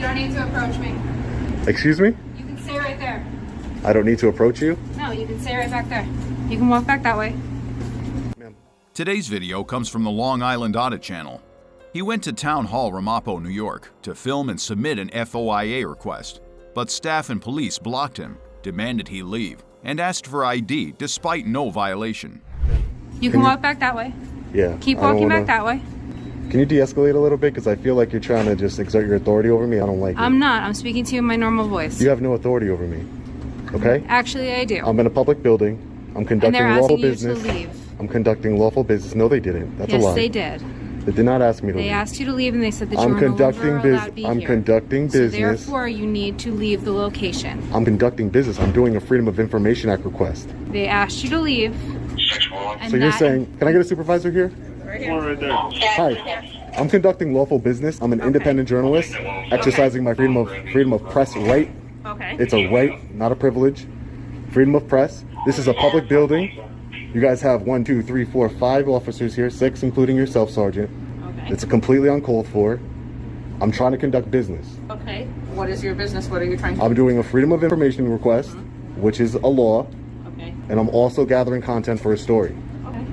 don't need to approach me. Excuse me? You can stay right there. I don't need to approach you? No, you can stay right back there. You can walk back that way. Today's video comes from the Long Island Audit Channel. He went to Town Hall, Ramapo, New York, to film and submit an FOIA request, but staff and police blocked him, demanded he leave, and asked for ID despite no violation. You can walk back that way. Yeah. Keep walking back that way. Can you de-escalate a little bit? Because I feel like you're trying to just exert your authority over me. I don't like it. I'm not. I'm speaking to you in my normal voice. You have no authority over me. Okay? Actually, I do. I'm in a public building. I'm conducting lawful business. And they're asking you to leave. I'm conducting lawful business. No, they didn't. That's a lie. Yes, they did. They did not ask me to leave. They asked you to leave, and they said that you were no longer allowed to be here. I'm conducting business. So therefore, you need to leave the location. I'm conducting business. I'm doing a Freedom of Information Act request. They asked you to leave. So you're saying, can I get a supervisor here? Right here. Right there. Hi. I'm conducting lawful business. I'm an independent journalist, exercising my freedom of press right. Okay. It's a right, not a privilege. Freedom of press. This is a public building. You guys have 1, 2, 3, 4, 5 officers here, 6 including yourself, Sergeant. Okay. It's completely uncalled for. I'm trying to conduct business. Okay. What is your business? What are you trying to do? I'm doing a Freedom of Information request, which is a law, Okay. and I'm also gathering content for a story. Okay.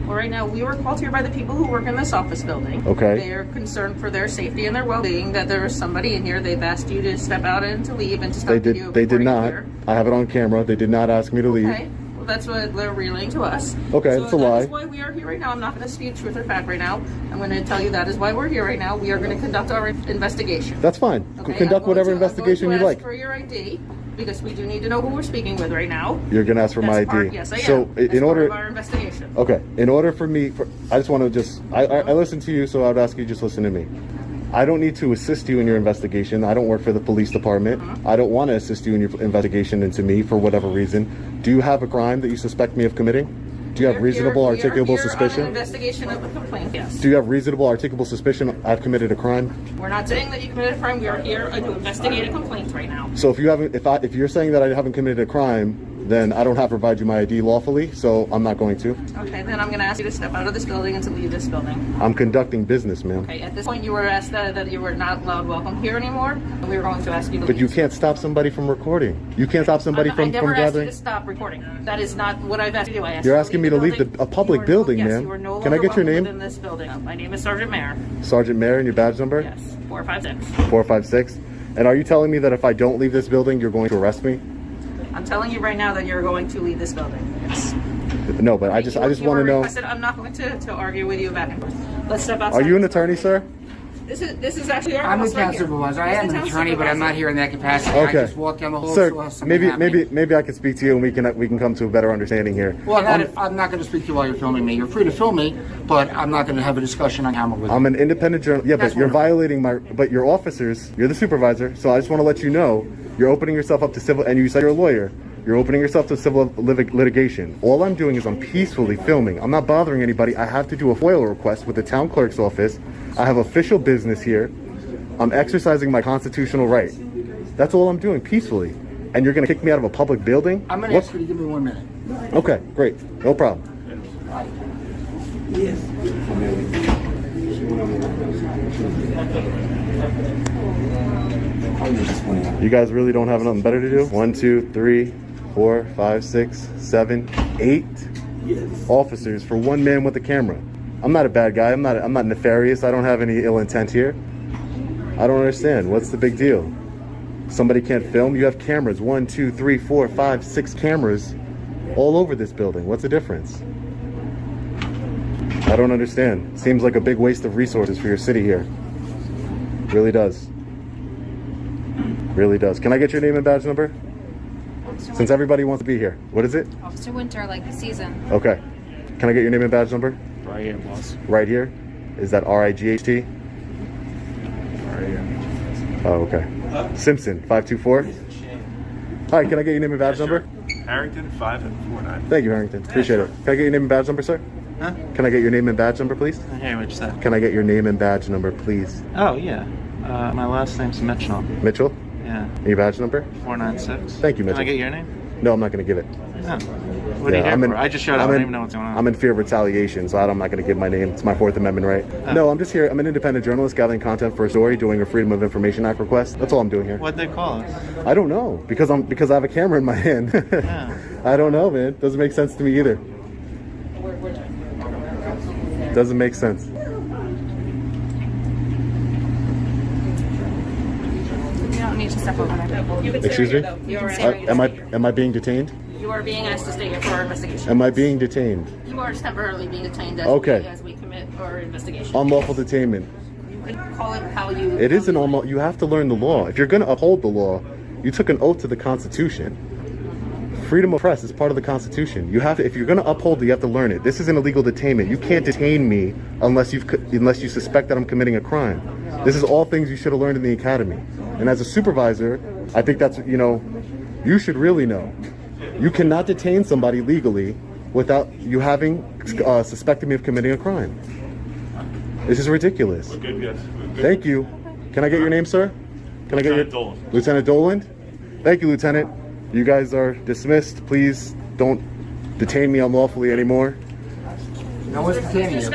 Well, right now, we were called here by the people who work in this office building. Okay. They are concerned for their safety and their well-being, that there is somebody in here. They've asked you to step out and to leave and to stop video They did recording not. here. I have it on camera. They did not ask me to leave. Okay. Well, that's what they're relaying to us. Okay, so that's a lie. That is why we are here right now. I'm not going to speak truth or fact right now. I'm going to tell you that is why we're here right now. We are going to conduct our investigation. That's fine. Okay, Conduct whatever investigation you like. For your ID, because we do need to know who we're speaking with right now. You're gonna ask for my ID. Yes, I am. So That's in order, part of our investigation. okay, in order for me, I just want to I listen to you, so I would ask you just listen to me. I don't need to assist you in your investigation. I don't work for the police department. I don't want to assist you in your investigation into me for whatever reason. Do you have a crime that you suspect me of committing? Do you have reasonable, articulable suspicion? On an investigation of a complaint, yes. Do you have reasonable, articulable suspicion I've committed a crime? We're not saying that you committed a crime. We are here to investigate a complaint right now. So if you haven't, if you're saying that I haven't committed a crime, then I don't have to provide you my ID lawfully, so I'm not going to. Okay, then I'm going to ask you to step out of this building and to leave this building. I'm conducting business, ma'am. Okay, at this point you were asked that you were not allowed welcome here anymore, and we were going to ask you to But leave. you can't stop somebody from recording. You can't stop somebody I never asked gathering. you to stop recording. That is not what I've asked you to do. I asked You're you asking me to leave a public building, yes, ma'am. You are no Can I longer get your welcome name? within this building. My name is Sergeant Mayer. Sergeant Mayer, and your badge number? Yes, 456. 456. And are you telling me that if I don't leave this building, you're going to arrest me? I'm telling you right now that you're going to leave this building. Yes. No, but I just want to know. I'm not going to argue with you back and forth. Let's step outside. Are you an attorney, sir? This is actually our I'm house the right town here. supervisor. I This am is an town attorney, but I'm not supervisor. here in that capacity. Okay. I just walked down the hall. Sir, saw something happening. maybe I can speak to you, and we can come to a better understanding here. Well, I'm not going to speak to you while you're filming me. You're free to film me, but I'm not going to have a discussion on camera with you. I'm an independent journalist. Yeah, That's but you're wonderful. violating but your officers, you're the supervisor, so I just want to let you know, you're opening yourself up to civil, and you said you're a lawyer, you're opening yourself to civil litigation. All I'm doing is I'm peacefully filming. I'm not bothering anybody. I have to do a FOIA request with the town clerk's office. I have official business here. I'm exercising my constitutional right. That's all I'm doing, peacefully. And you're going to kick me out of a public building? I'm going to ask you to give me 1 minute. Okay, great. No problem. You guys really don't have nothing better to do? 1, 2, 3, 4, 5, 6, 7, 8 officers for one man with a camera. I'm not a bad guy. I'm not nefarious. I don't have any ill intent here. I don't understand. What's the big deal? Somebody can't film? You have cameras. 1, 2, 3, 4, 5, 6 cameras all over this building. What's the difference? I don't understand. Seems like a big waste of resources for your city here. Really does. Really does. Can I get your name and badge number? Since everybody wants to be here. What is it? Officer Winter, like the season. Okay. Can I get your name and badge number? Right here, boss. Right here? Is that RIGHT? Right here. Oh, okay. Simpson, 524. Hi, can I get your name and badge number? Harrington, 549. Thank you, Harrington. Appreciate it. Can I get your name and badge number, sir? Huh? Can I get your name and badge number, please? Hey, what'd you say? Can I get your name and badge number, please? Oh, yeah. My last name's Mitchell. Mitchell? Yeah. Your badge number? 496. Thank you, Mitchell. Can I get your name? No, I'm not going to give it. No. What are you here for? I just showed up. I don't even know what's going on. I'm in fear of retaliation, so I'm not going to give my name. It's my Fourth Amendment right. No, I'm just here. I'm an independent journalist gathering content for a story, doing a Freedom of Information Act request. That's all I'm doing here. What'd they call us? I don't know, because I have a camera in my hand. Yeah. I don't know, man. Doesn't make sense to me either. Doesn't make sense. You don't need to step over there. Excuse me? Am I being detained? You are being asked to stay here for our investigation. Am I being detained? You are temporarily being detained as we commit our investigation. Unlawful detainment. You can call it how you... It is an unlawful. You have to learn the law. If you're going to uphold the law, you took an oath to the Constitution. Freedom of press is part of the Constitution. You have to, if you're going to uphold it, you have to learn it. This is an illegal detainment. You can't detain me unless you suspect that I'm committing a crime. This is all things you should have learned in the academy. And as a supervisor, I think that's, you should really know. You cannot detain somebody legally without you having suspected me of committing a crime. This is ridiculous. We're good, yes. We're good. Thank you. Can I get your name, sir? Can I get your Doland. Lieutenant Doland? Thank you, Lieutenant. You guys are dismissed. Please don't detain me unlawfully anymore. No one's detaining you.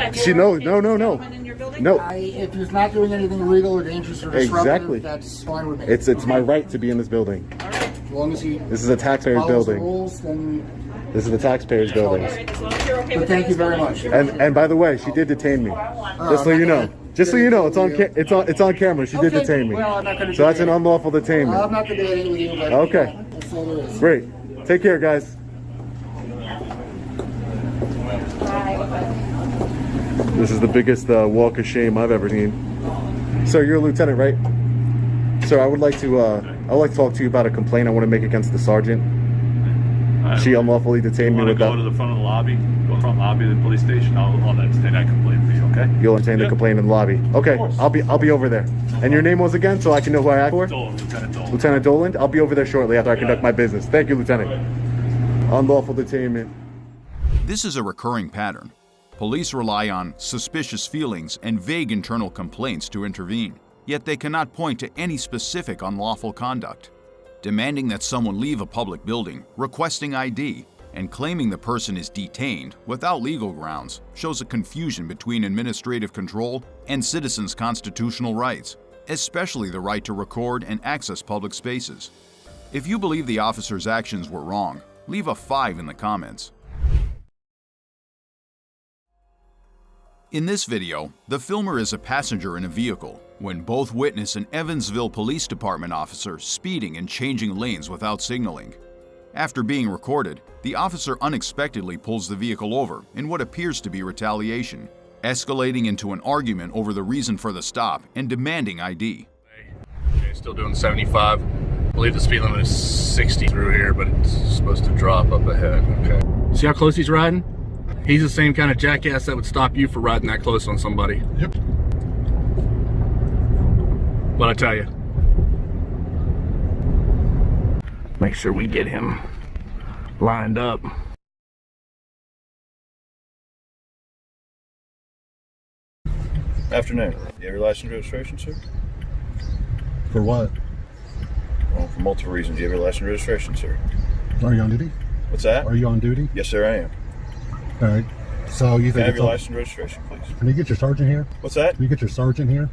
No. If he's not doing anything illegal or dangerous or disruptive, Exactly. that's fine with me. It's my right to be in this building. As long as he This is a taxpayer's follows the building. rules, then... This is the taxpayer's building. But thank you very much. And by the way, she did detain me. Just so you know. Just so you know, it's on camera. She did detain me. Well, I'm not gonna So that's an debate it. unlawful detainment. I'm not debating with you, but Okay. that's all there is. Great. Take care, guys. This is the biggest walk of shame I've ever seen. Sir, you're a lieutenant, right? Sir, I would like to talk to you about a complaint I want to make against the sergeant. She unlawfully detained me Want to without. go to the front of the lobby? Go to the front lobby of the police station. I'll entertain that complaint for you, okay? You'll entertain the Yeah. complaint in the lobby. Okay, I'll be over there. And your name was again, so I can know who I act for? Doland, Lieutenant Doland. Lieutenant Doland. I'll be over there shortly after I conduct my business. Thank you, Lieutenant. Unlawful detainment. This is a recurring pattern. Police rely on suspicious feelings and vague internal complaints to intervene, yet they cannot point to any specific unlawful conduct. Demanding that someone leave a public building, requesting ID, and claiming the person is detained without legal grounds shows a confusion between administrative control and citizens' constitutional rights, especially the right to record and access public spaces. If you believe the officer's actions were wrong, leave a 5 in the comments. In this video, the filmer is a passenger in a vehicle when both witness an Evansville Police Department officer speeding and changing lanes without signaling. After being recorded, the officer unexpectedly pulls the vehicle over in what appears to be retaliation, escalating into an argument over the reason for the stop and demanding ID. Okay, still doing 75. I believe the speed limit is 60 through here, but it's supposed to drop up ahead. Okay. See how close he's riding? He's the same kind of jackass that would stop you for riding that close on somebody. Yep. What'd I tell you? Make sure we get him lined up. Afternoon. Do you have your license and registration, sir? For what? Well, for multiple reasons. Do you have your license and registration, sir? Are you on duty? What's that? Are you on duty? Yes, sir, I am. All right. So you Can I think have it's your all... license and registration, please? Can you get your sergeant here? What's that? Can you get your sergeant here?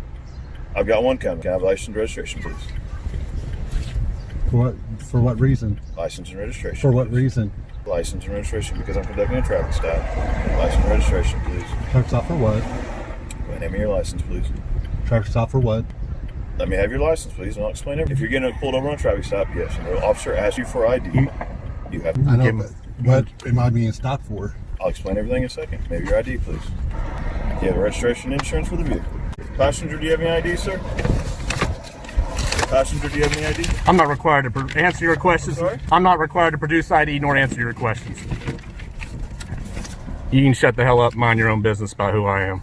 I've got one coming. Can I have license and registration, please? For what reason? License and registration. For what please. reason? License and registration because I'm conducting a traffic stop. License and registration, please. Traffic stop for what? Go ahead and hand me your license, please. Traffic stop for what? Let me have your license, please, and I'll explain everything. If you're getting pulled over on a traffic stop, yes, and the officer asks you for ID, you have to I know, give but him. what am I being stopped for? I'll explain everything in a second. Maybe your ID, please. Do you have registration and insurance for the vehicle? Passenger, do you have any ID, sir? Passenger, do you have any ID? I'm not required to answer your questions. Sorry? I'm not required to produce ID nor answer your questions. You can shut the hell up, mind your own business about who I am.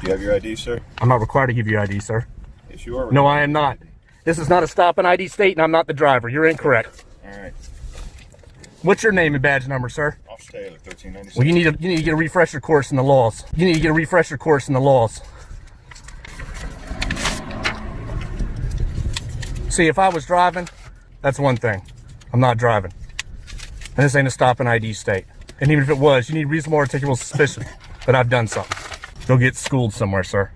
Do you have your ID, sir? I'm not required to give you ID, sir. Yes, you are. No, I am not. This is not a stop and ID state, and I'm not the driver. You're incorrect. All right. What's your name and badge number, sir? Officer Taylor, 1396. Well, you need to get a refresher course in the laws. You need to get a refresher course in the laws. See, if I was driving, that's one thing. I'm not driving. And this ain't a stop and ID state. And even if it was, you need reasonable articulable suspicion that I've done something. Go get schooled somewhere, sir.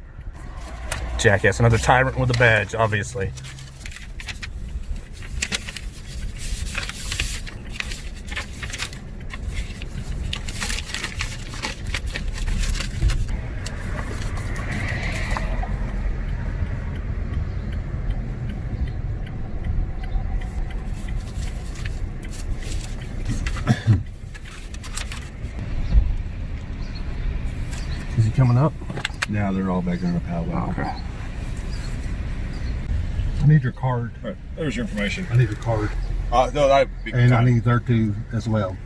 Jackass, another tyrant with a badge, obviously. Is he coming up? Yeah, they're all back there in the padlock. Okay. I need your card. All right, there's your information. I need your card. No, that'd be And I kind. need their two as well.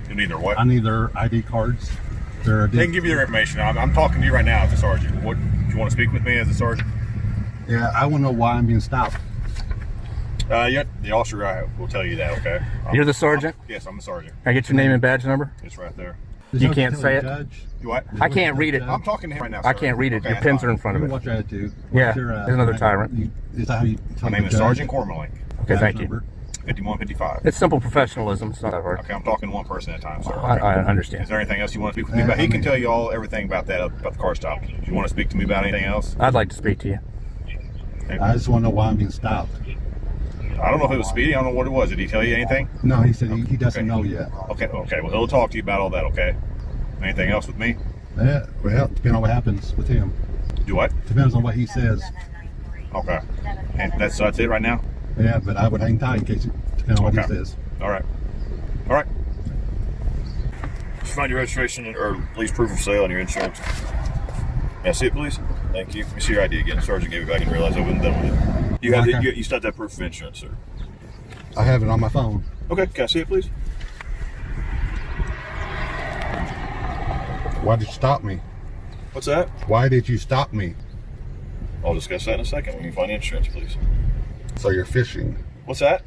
You need their what? I need their ID cards. They can give you their information. I'm talking to you right now as a sergeant. What, do you want to speak with me as a sergeant? Yeah, I want to know why I'm being stopped. Yeah, the officer will tell you that, okay? You're the sergeant? Yes, I'm the sergeant. Can I get your name and badge number? It's right there. Is You that can't what say you it? tell the judge? You what? I can't read it. I'm talking to him right now, I sir. can't read it. Okay, Your that's pins fine. are in front of it. Watch your attitude. Yeah, What's your, there's another tyrant. Is that how you tell My name the is judge? Sergeant Cormelink. Okay, thank you. Number? 5155. It's simple professionalism. It's not that hard. Okay, I'm talking to one person at a time, sir. I Is understand. there anything else you want to speak with me about? He can tell you all everything about that, about the car stop. Do you want to speak to me about anything else? I'd like to speak to you. I just want to know why I'm being stopped. I don't know if it was speeding. I don't know what it was. Did he tell you anything? No, he said he doesn't know yet. Okay. Well, he'll talk to you about all that, okay? Anything else with me? Yeah, well, depending on what happens with him. Do what? Depends on what he says. Okay. And that's it right now? Yeah, but I would hang tight in case, depending on what he Okay. says. All right. All right. Just find your registration or at least proof of sale and your insurance. May I see it, please? Thank you. Let me see your ID again. The sergeant gave it back. I didn't realize I wasn't done with it. You have Okay. you still have that proof of insurance, sir. I have it on my phone. Okay. Can I see it, please? Why did you stop me? What's that? Why did you stop me? I'll discuss that in a second when you find the insurance, please. So you're fishing. What's that?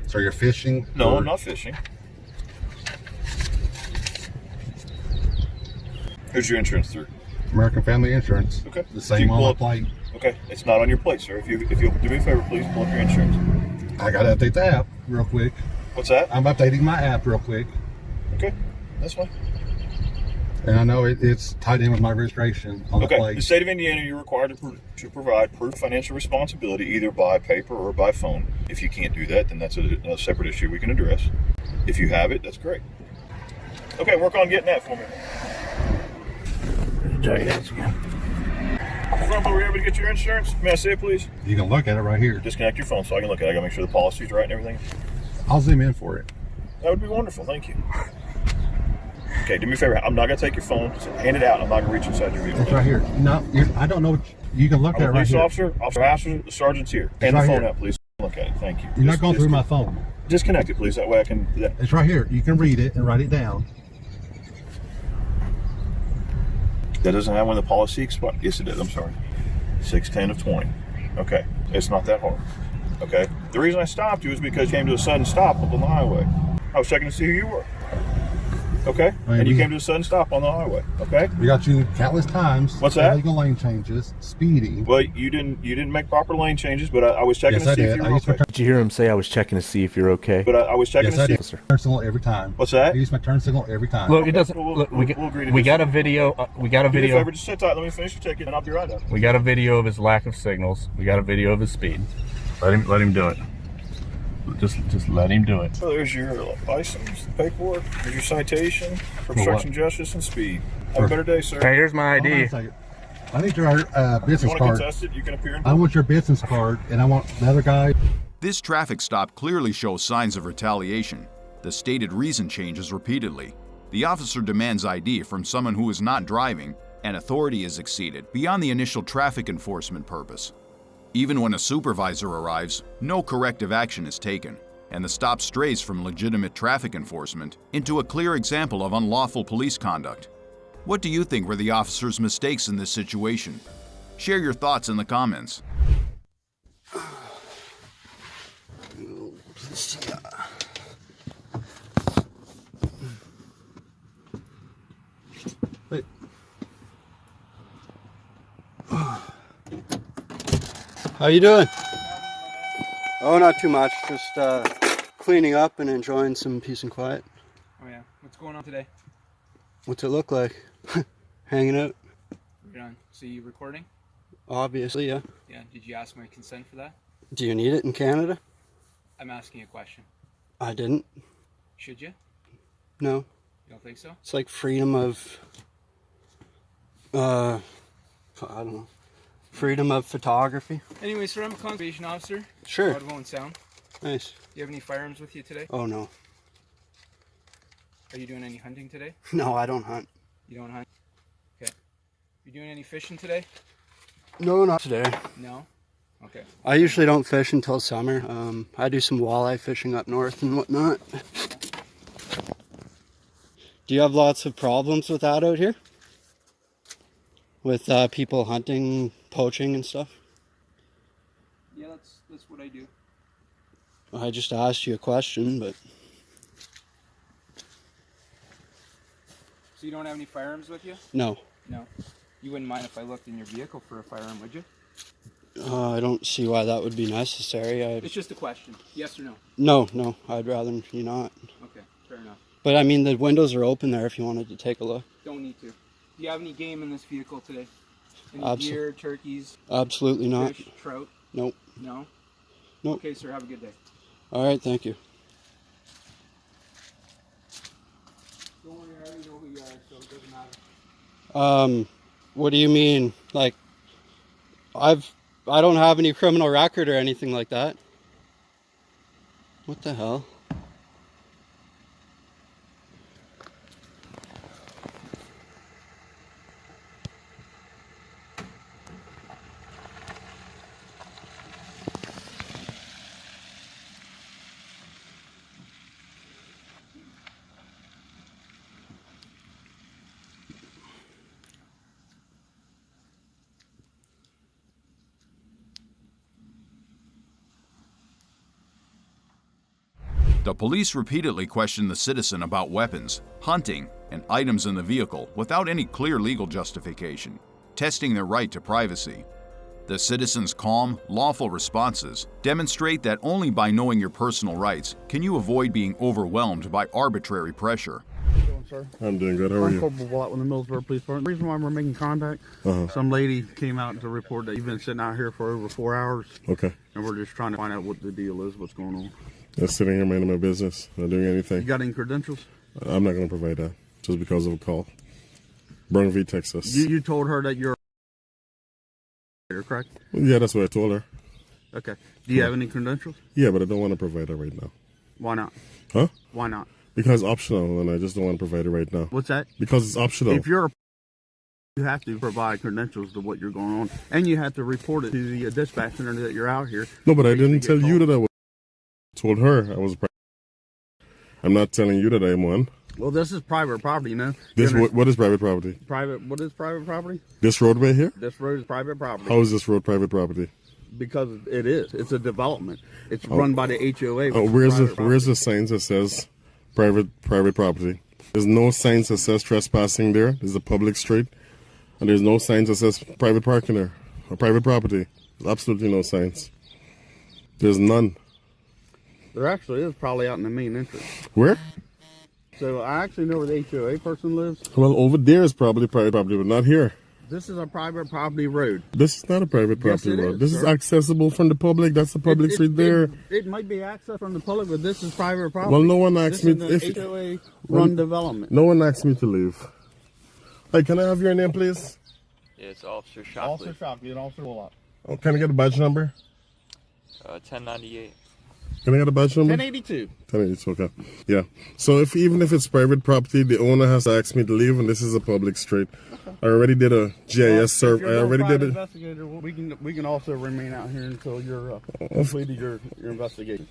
So you're fishing? No, for- I'm not fishing. Who's your insurance through? American Family Insurance. Okay. The If same you on pull my up- plate. Okay. It's not on your plate, sir. If you'll do me a favor, please pull up your insurance. I gotta update the app real quick. What's that? I'm updating my app real quick. Okay. That's fine. And I know it's tied in with my registration on the Okay. plate. The state of Indiana, you're required to provide proof of financial responsibility either by paper or by phone. If you can't do that, then that's a separate issue we can address. If you have it, that's great. Okay, work on getting that for me. Grandpa, were you able to get your insurance? May I see it, please? You can look at it right here. Disconnect your phone so I can look at it. I gotta make sure the policy's right and everything. I'll zoom in for it. That would be wonderful. Thank you. Okay, do me a favor. I'm not gonna take your phone. Just hand it out. I'm not gonna reach inside your vehicle. It's right here. No, I don't know. You can look I'm at a it right police here. officer. The sergeant's here. Hand right the phone here. out, please. Look at it. Thank you. You're not Just- going just- through my phone. Disconnect it, please. That way I can. It's right here. You can read it and write it down. That doesn't have when the policy expires. Yes, it does. I'm sorry. 6/10 of 20. Okay. It's not that hard. Okay. The reason I stopped you is because you came to a sudden stop up on the highway. I was checking to see who you were. Okay. And you came to a sudden stop on the highway. Okay. We got you countless times. What's that? Illegal lane changes, speeding. Well, you didn't make proper lane changes, but I was checking Yes, to I see if did. you I were used to okay. Did you hear him say I was checking to see if you're okay? But I was checking Yes, to I see. did. Turn signal every time. What's that? I use my turn signal every time. Look, it doesn't. We'll Look, agree to we this. got a video. We got a Do me a video. favor, just sit tight. Let me finish your ticket, and I'll be right up. We got a video of his lack of signals. We got a video of his speed. Let him do it. Just let him do it. So there's your license, paperwork, there's your citation for obstruction of justice and speed. Have a better day, sir. Hey, here's my Hold on ID. a second. I need your You business want to card. contest it? You can appear in I want your business card, and I want the other guy. This traffic stop clearly shows signs of retaliation. The stated reason changes repeatedly. The officer demands ID from someone who is not driving, and authority is exceeded beyond the initial traffic enforcement purpose. Even when a supervisor arrives, no corrective action is taken, and the stop strays from legitimate traffic enforcement into a clear example of unlawful police conduct. What do you think were the officer's mistakes in this situation? Share your thoughts in the comments. Wait. How you doing? Oh, not too much. Just cleaning up and enjoying some peace and quiet. going on today? What's it look like? Hanging out? Right on. So you recording? Obviously, yeah. Yeah. Did you ask my consent for that? Do you need it in Canada? I'm asking you a question. I didn't. Should you? No. You don't think so? It's like freedom of, I don't know, freedom of photography. Anyway, sir, I'm a conservation officer. Sure. Out of Owen Sound. Nice. Do you have any firearms with you today? Oh, no. Are you doing any hunting today? No, I don't hunt. You don't hunt? Okay. You doing any fishing today? No, not today. No? Okay. I usually don't fish until summer. I do some walleye fishing up north and whatnot. Do you have lots of problems with that out here? With people hunting, poaching and stuff? Yeah, that's what I do. I just asked you a question, but... So you don't have any firearms with you? No. No. You wouldn't mind if I looked in your vehicle for a firearm, would you? I don't see why that would be necessary. It's just a question. Yes or no? No, I'd rather you not. Okay, fair enough. But I mean, the windows are open there if you wanted to take a look. Don't need to. Do you have any game in this vehicle today? Any deer, turkeys? Absolutely not. Fish, trout? Nope. No? Nope. Okay, sir, have a good day. All right, thank you. Don't worry, I already know who you are, so it doesn't matter. What do you mean? Like, I don't have any criminal record or anything like that. What the hell? The police repeatedly questioned the citizen about weapons, hunting, and items in the vehicle without any clear legal justification, testing their right to privacy. The citizen's calm, lawful responses demonstrate that only by knowing your personal rights can you avoid being overwhelmed by arbitrary pressure. How you doing, sir? I'm doing good. How are I'm you? Corporal Watt with the Millsboro Police Department. The reason why we're making contact, some lady came out to report that you've been sitting out here for over 4 hours. Okay. And we're just trying to find out what the deal is, what's going on. Just sitting here minding my business, not doing anything. You got any credentials? I'm not going to provide that just because of a call. Burn v. Texas. You told her that you're correct? Yeah, that's what I told her. Okay. Do you have any credentials? Yeah, but I don't want to provide that right now. Why not? Huh? Why not? Because it's optional, and I just don't want to provide it right now. What's that? Because it's optional. If you're you have to provide credentials to what you're going on, and you have to report it to the dispatch center that you're out here. No, but I didn't tell you that I was. Told her I was. I'm not telling you that I'm one. Well, this is private property, you know. This what is private property? What is private property? This roadway here? This road is private property. How is this road private property? Because it is. It's a development. It's run by the HOA. Where's the signs that says private property? There's no signs that says trespassing there. There's a public street, and there's no signs that says private parking there or private property. There's absolutely no signs. There's none. There actually is, probably out in the main entrance. Where? So I actually know where the HOA person lives. Well, over there is probably private property, but not here. This is a private property road. This is not a private property road. This sir. is accessible from the public. That's the public street there. It might be accessed from the public, but this is private property. Well, no one asked me if HOA run development. No one asked me to leave. Hey, can I have your name, please? Yeah, it's Officer Shockley. Officer Shockley and Officer Bullock. Oh, can I get a badge number? 1098. Can I get a badge number? 1082. 1082, okay. Yeah. So even if it's private property, the owner has to ask me to leave, and this is a public street. Okay. I already did a GIS survey. I already did it. Investigator, we can also remain out here until you're completed your investigation.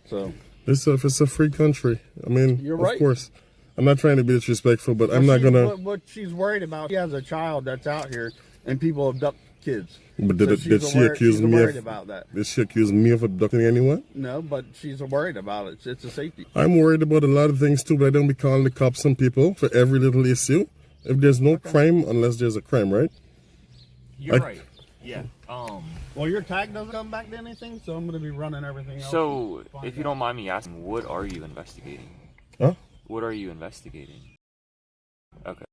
So it's a free country. I mean, you're right. Of course. I'm not trying to be disrespectful, but I'm not gonna. What she's worried about, she has a child that's out here, and people abduct kids. But did she accuse me of about that? Did she accuse me of abducting anyone? No, but she's worried about it. It's a safety. I'm worried about a lot of things too, but I don't be calling the cops on people for every little issue. If there's no crime, unless there's a crime, right? You're right. Yeah. Well, your tag doesn't come back to anything, so I'm going to be running everything else. So, if you don't mind me asking, what are you investigating? Huh? What are you investigating? Okay.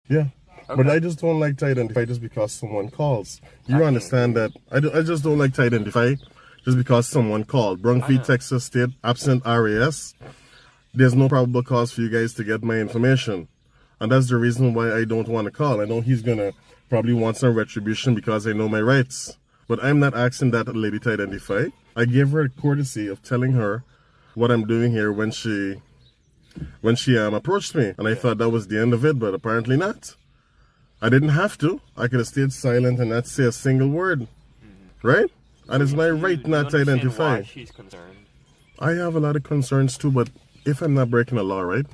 Yeah. Okay. But I just don't like to identify just because someone calls. You understand that? I just don't like to identify just because someone called. Brunfleet, Texas State, absent RAS. There's no probable cause for you guys to get my information. And that's the reason why I don't want to call. I know he's going to probably want some retribution because I know my rights. But I'm not asking that lady to identify. I gave her a courtesy of telling her what I'm doing here when she approached me. And I thought that was the end of it, but apparently not. I didn't have to. I could have stayed silent and not say a single word. Right? And it's my right not to identify. Why she's concerned. I have a lot of concerns too, but if I'm not breaking a law, right?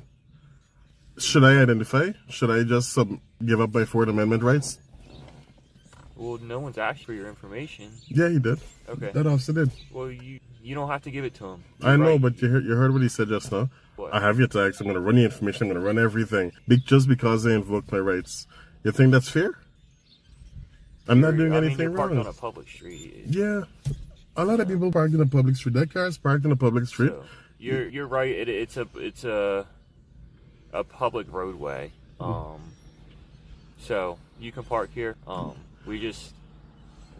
Should I identify? Should I just give up my Fourth Amendment rights? Well, no one's asked for your information. Yeah, he did. Okay. That officer did. Well, you don't have to give it to him. I know, but you heard what he said just now. What? I have your tags. I'm going to run your information. I'm going to run everything. Just because they invoked my rights. You think that's fair? I'm not doing anything you're parked wrong. on a public street. Yeah. A lot of people parked in a public street. That car's parked in a public street. So, you're right. It's a public roadway. So you can park here.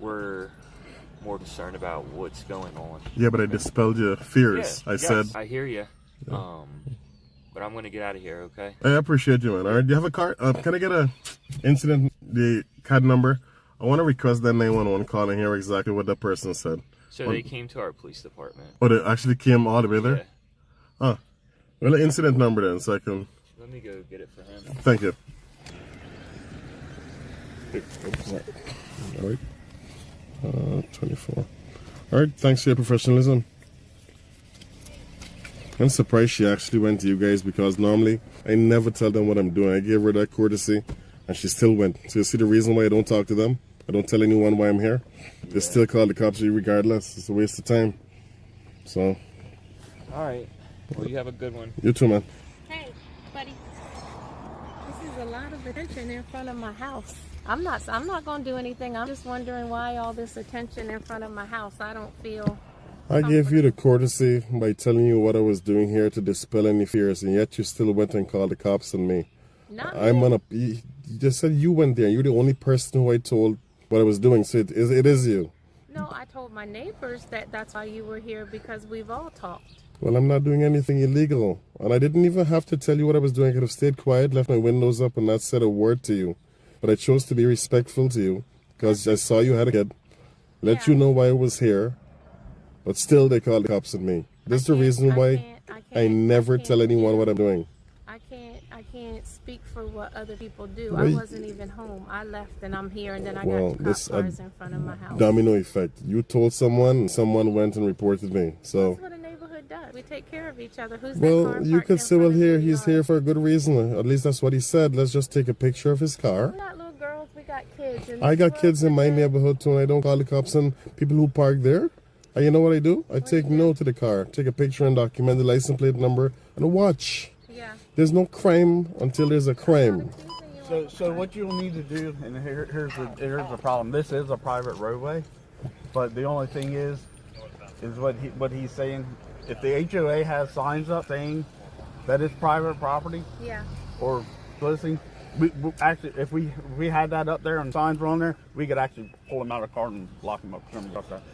We're more concerned about what's going on. Yeah, but I dispelled your fears. Yeah, I said. I hear you. But I'm gonna get out of here. Okay. I appreciate you, man. All right. Do you have a car? Can I get a incident, the CAD number? I want to request that 911 call and hear exactly what that person said. So they came to our police department. Oh, they actually came all the way there? Yeah. Huh. Well, the incident number then, so I can... Let me go get it for him. Thank you. All right. 24. All right, thanks for your professionalism. I'm surprised she actually went to you guys because normally I never tell them what I'm doing. I gave her that courtesy and she still went. So you see the reason why I don't talk to them? I don't tell anyone why I'm here. They still call the cops regardless. It's a waste of time. So. All right. Well, you have a good one. You too, man. Hey, buddy. This is a lot of attention in front of my house. I'm not going to do anything. I'm just wondering why all this attention in front of my house. I don't feel... I gave you the courtesy by telling you what I was doing here to dispel any fears, and yet you still went and called the cops on me. You just said you went there. You're the only person who I told what I was doing, so it is you. No, I told my neighbors that's why you were here, because we've all talked. Well, I'm not doing anything illegal, and I didn't even have to tell you what I was doing. I could have stayed quiet, left my windows up, and not said a word to you. But I chose to be respectful to you because I saw you had a kid, let you know why I was here, but still they called the cops on me. This is the reason why I never tell anyone what I'm doing. I can't speak for what other people do. I wasn't even home. I left and I'm here, and then I got the cop cars in front of my house. Domino effect. You told someone, and someone went and reported me. So that's what a neighborhood does. We take care of each other. Who's well, you could say, well, here he's here for a good reason. At least that's what he said. Let's just take a picture of his car. We're not little girls. We got kids. I got kids in my neighborhood too, and I don't call the cops on people who park there. And you know what I do? I take note of the car, take a picture and document the license plate number and a watch. Yeah. There's no crime until there's a crime. So what you'll need to do, and here's the problem. This is a private roadway, but the only thing is what he's saying. If the HOA has signs up saying that it's private property, yeah, or listing, we actually, if we had that up there and signs were on there, we could actually pull them out of the car and lock them up.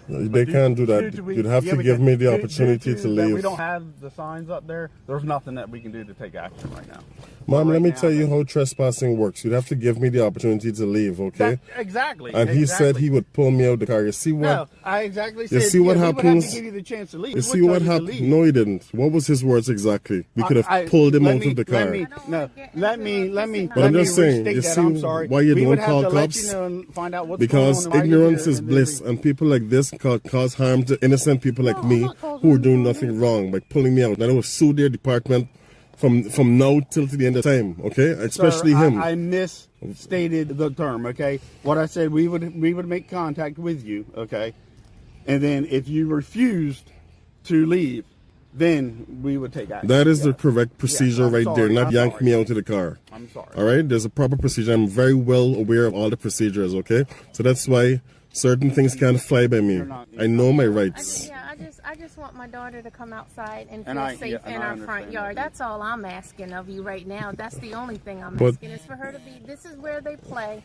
They can't do that. You'd have to give me the opportunity to leave. We don't have the signs up there. There's nothing that we can do to take action right now. Mom, let me tell you how trespassing works. You'd have to give me the opportunity to leave, okay? Exactly. And he said he would pull me out of the car. You see what? No, I exactly said. You see what happens? We would have to give you the chance to leave. You see what happened? No, he didn't. What was his words exactly? We could have pulled him out of the car. Let me. But I'm just saying. You see why you don't call cops? Because ignorance is bliss, and people like this cause harm to innocent people like me who are doing nothing wrong by pulling me out. And I will sue their department from now till to the end of time, okay? Especially him. I misstated the term, okay? What I said, we would make contact with you, okay? And then if you refused to leave, then we would take action. That is the correct procedure right there, not yank me out of the car. I'm sorry. All right? There's a proper procedure. I'm very well aware of all the procedures, okay? So that's why certain things can't fly by me. I know my rights. I I just want my daughter to come outside and And feel I- safe yeah, and in I our front understand yard. that. That's all I'm asking of you right now. That's the only thing I'm But- asking is for her to be. This is where they play.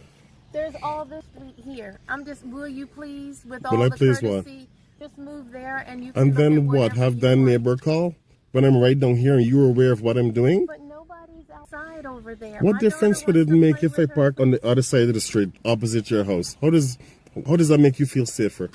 There's all this street here. I'm just. Will you please, with all Will I the please what? courtesy, just move there and you. Can And look then at what? whatever Have you that want. neighbor call when I'm right down here and you're aware of what I'm doing? But nobody's outside over there. What My difference daughter would it wants to make play if I with her park on the other side of the street opposite your house? How does that make you feel safer?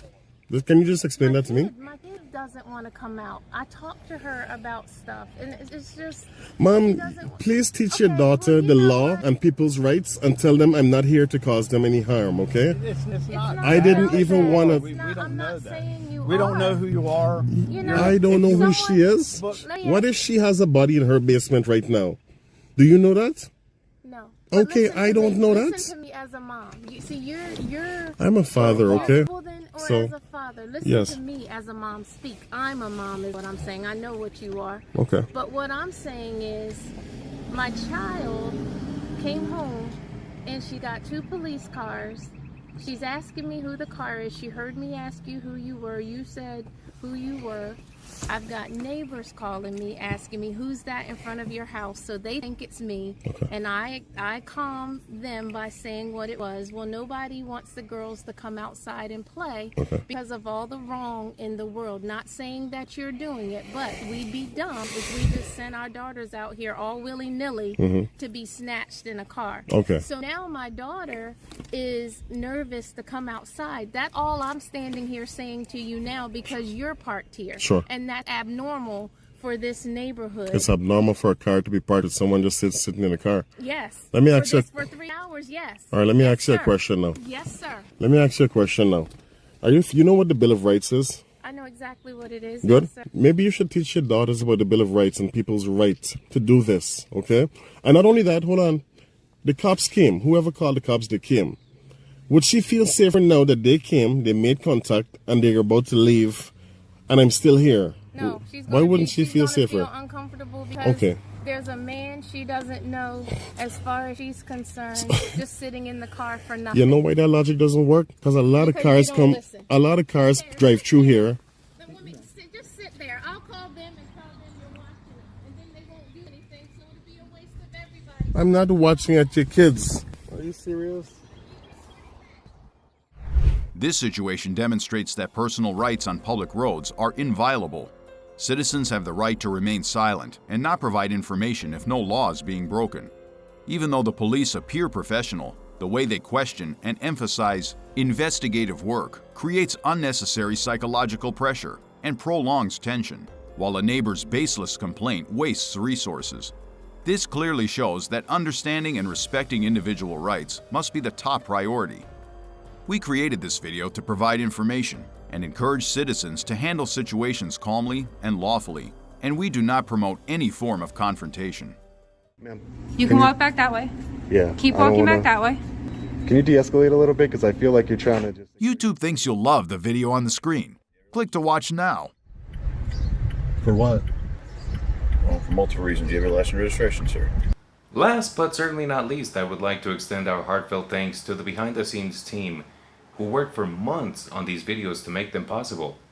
Can you just explain that to me? My kid doesn't want to come out. I talked to her about stuff, and it's just. she Mom, doesn't- please teach your daughter the law and people's rights and tell them I'm not here to cause them any harm, okay? It's not. I didn't even want to. We don't know that. You We don't know who you are. You know, I don't know who she is. What if she has a body in her basement right now? Do you know that? No. Okay, I don't know that. Listen to me as a mom. You see, you're. I'm a father, okay? Well then, or So, as a father, listen yes. to me as a mom speak. I'm a mom, is what I'm saying. I know what you are. Okay. But what I'm saying is, my child came home, and she got 2 police cars. She's asking me who the car is. She heard me ask you who you were. You said who you were. I've got neighbors calling me, asking me who's that in front of your house, so they think it's me. And I calmed them by saying what it was. Well, nobody wants the girls to come outside and play because of all the wrong in the world. Not saying that you're doing it, but we'd be dumb if we just sent our daughters out here all willy-nilly to be snatched in a car. Okay. So now my daughter is nervous to come outside. That's all I'm standing here saying to you now because you're parked here. Sure. And that's abnormal for this neighborhood. It's abnormal for a car to be parked with someone just sitting in a car. Yes. Let me ask you. For 3 hours, yes. All right, let me Yes, ask you a sir. question now. Yes, sir. Let me ask you a question now. You know what the Bill of Rights is? I know exactly what it is. Good. Yes, sir. Maybe you should teach your daughters about the Bill of Rights and people's right to do this, okay? And not only that, hold on. The cops came. Whoever called the cops, they came. Would she feel safer now that they came, they made contact, and they're about to leave, and I'm still here? No, she's Why gonna wouldn't she she's feel gonna safer? Feel uncomfortable because Okay. there's a man she doesn't know, as far as she's concerned, just sitting in the car for nothing. You know why that logic doesn't work? Because a lot of Because cars you don't come, listen. a lot of cars drive through here. Just sit there. I'll call them and tell them you're watching it, and then they won't do anything, so it'll be a waste of everybody. I'm not watching at your kids. Are you serious? This situation demonstrates that personal rights on public roads are inviolable. Citizens have the right to remain silent and not provide information if no law is being broken. Even though the police appear professional, the way they question and emphasize investigative work creates unnecessary psychological pressure and prolongs tension, while a neighbor's baseless complaint wastes resources. This clearly shows that understanding and respecting individual rights must be the top priority. We created this video to provide information and encourage citizens to handle situations calmly and lawfully, and we do not promote any form of confrontation. Ma'am, You can walk back that way. Yeah. Keep I don't walking wanna- back that way. Can you de-escalate a little bit? Because I feel like you're trying to just... YouTube thinks you'll love the video on the screen. Click to watch now. For what? Well, for multiple reasons. Do you have your license and registration, sir? Last but certainly not least, I would like to extend our heartfelt thanks to the behind-the-scenes team who worked for months on these videos to make them possible.